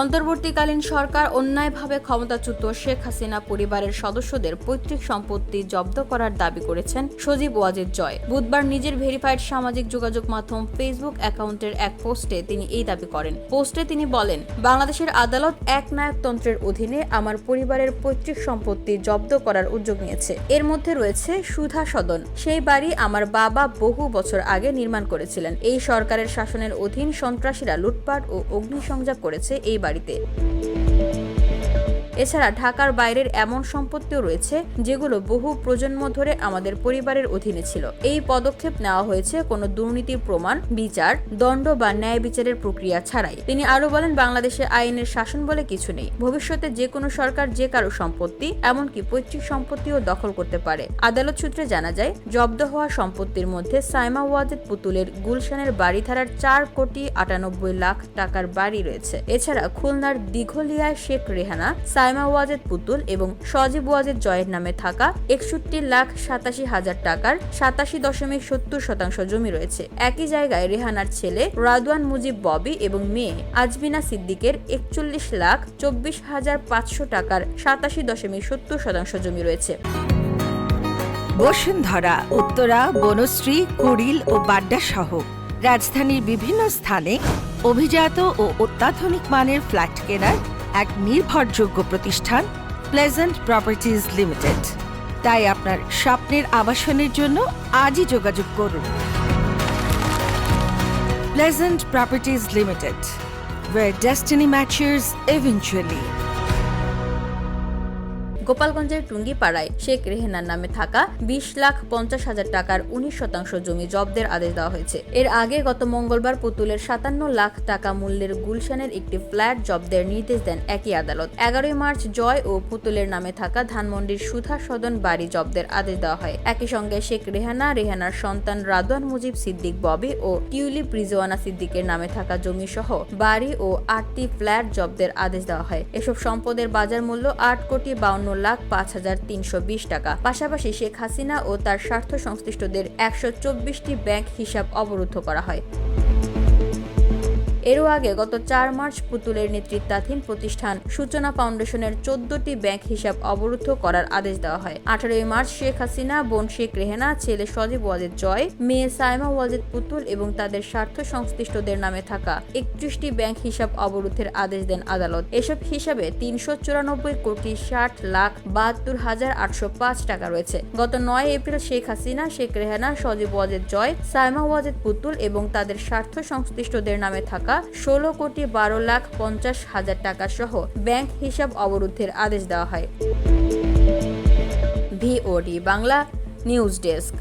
অন্তর্বর্তীকালীন সরকার অন্যায়ভাবে ক্ষমতাচ্যুত শেখ হাসিনা পরিবারের সদস্যদের পৈতৃক সম্পত্তি জব্দ করার দাবি করেছেন সজীব ওয়াজেদ জয়। বুধবার নিজের ভেরিফাইড সামাজিক যোগাযোগ মাধ্যম ফেসবুক অ্যাকাউন্টের এক পোস্টে তিনি এই দাবি করেন। পোস্টে তিনি বলেন, বাংলাদেশের আদালত একনায়কতন্ত্রের অধীনে আমার পরিবারের পৈতৃক সম্পত্তি জব্দ করার উদ্যোগ নিয়েছে। এর মধ্যে রয়েছে সুধা সদন। সেই বাড়ি আমার বাবা বহু বছর আগে নির্মাণ করেছিলেন। এই সরকারের শাসনের অধীন সন্ত্রাসীরা লুটপাট ও অগ্নিসংযোগ করেছে এই বাড়িতে। এছাড়া ঢাকার বাইরের এমন সম্পত্তিও রয়েছে যেগুলো বহু প্রজন্ম ধরে আমাদের পরিবারের অধীনে ছিল। এই পদক্ষেপ নেওয়া হয়েছে কোনো দুর্নীতির প্রমাণ, বিচার, দণ্ড বা ন্যায় বিচারের প্রক্রিয়া ছাড়াই। তিনি আরো বলেন, বাংলাদেশে আইনের শাসন বলে কিছু নেই। ভবিষ্যতে যে কোনো সরকার যে কারো সম্পত্তি, এমনকি পৈতৃক সম্পত্তিও দখল করতে পারে। আদালত সূত্রে জানা যায়, জব্দ হওয়া সম্পত্তির মধ্যে সাইমা ওয়াজেদ পুতুলের গুলশানের বাড়িধারার 4 কোটি 98 লাখ টাকার বাড়ি রয়েছে। এছাড়া খুলনার দিঘলিয়ায় শেখ রেহানা, সাইমা ওয়াজেদ পুতুল এবং সজীব ওয়াজেদ জয়ের নামে থাকা 61,87,000 টাকার 87.70% জমি রয়েছে। একই জায়গায় রেহানার ছেলে রাদওয়ান মুজিব ববি এবং মেয়ে আজমিনা সিদ্দিকের 41,24,500 টাকার 87.70% জমি রয়েছে। বসুন্ধরা, উত্তরা, বনশ্রী, কুড়িল ও বাড্ডা সহ রাজধানীর বিভিন্ন স্থানে অভিজাত ও অত্যাধুনিক মানের ফ্ল্যাট কেনার এক নির্ভরযোগ্য প্রতিষ্ঠান প্লেজেন্ট প্রপার্টিজ লিমিটেড। তাই আপনার স্বপ্নের আবাসনের জন্য আজই যোগাযোগ করুন। Pleasant properties limited, where destiny matches eventually। গোপালগঞ্জের টুঙ্গিপাড়ায় শেখ রেহানার নামে থাকা 20,50,000 টাকার 19% জমি জব্দের আদেশ দেওয়া হয়েছে। এর আগে গত মঙ্গলবার পুতুলের 57 লাখ টাকা মূল্যের গুলশানের একটি ফ্ল্যাট জব্দের নির্দেশ দেন একই আদালত। 11 মার্চ জয় ও পুতুলের নামে থাকা ধানমন্ডির সুধা সদন বাড়ি জব্দের আদেশ দেওয়া হয়। একই সঙ্গে শেখ রেহানা, রেহানার সন্তান রাদওয়ান মুজিব সিদ্দিক ববি ও টিউলিপ রিজওয়ানা সিদ্দিকের নামে থাকা জমি সহ বাড়ি ও 8টি ফ্ল্যাট জব্দের আদেশ দেওয়া হয়। এসব সম্পদের বাজার মূল্য 8,52,05,320 টাকা। পাশাপাশি শেখ হাসিনা ও তার স্বার্থ সংশ্লিষ্টদের 124টি ব্যাংক হিসাব অবরুদ্ধ করা হয়। এরও আগে গত 4 মার্চ পুতুলের নেতৃত্বাধীন প্রতিষ্ঠান সূচনা ফাউন্ডেশনের 14টি ব্যাংক হিসাব অবরুদ্ধ করার আদেশ দেওয়া হয়। 18 মার্চ শেখ হাসিনা, বোন শেখ রেহানা, ছেলে সজীব ওয়াজেদ জয়, মেয়ে সাইমা ওয়াজেদ পুতুল এবং তাদের স্বার্থ সংশ্লিষ্টদের নামে থাকা 31টি ব্যাংক হিসাব অবরুদ্ধের আদেশ দেন আদালত। এসব হিসাবে 394,60,72,805 টাকা রয়েছে। গত 9 এপ্রিল শেখ হাসিনা, শেখ রেহানা, সজীব ওয়াজেদ জয়, সাইমা ওয়াজেদ পুতুল এবং তাদের স্বার্থ সংশ্লিষ্টদের নামে থাকা 16,50,50,000 টাকা সহ ব্যাংক হিসাব অবরুদ্ধের আদেশ দেওয়া হয়। VOD Bangla news desk.